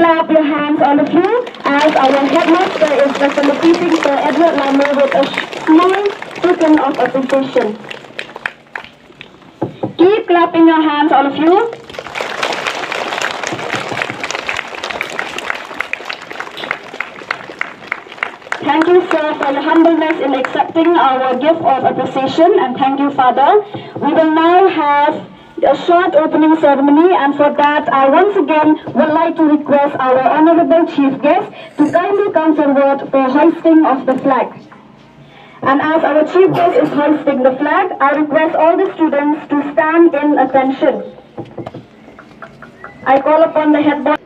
clap your hands, all of you, as our headmaster is facilitating Sir Edward Lamo with a small token of appreciation. Keep clapping your hands, all of you. Thank you, sir, for your humbleness in accepting our gift of appreciation, and thank you, Father. We will now have a short opening ceremony, and for that, I once again would like to request our Honorable Chief Guest to kindly come forward for hoisting of the flag. And as our Chief Guest is hoisting the flag, I request all the students to stand in attention. I call upon the head boy.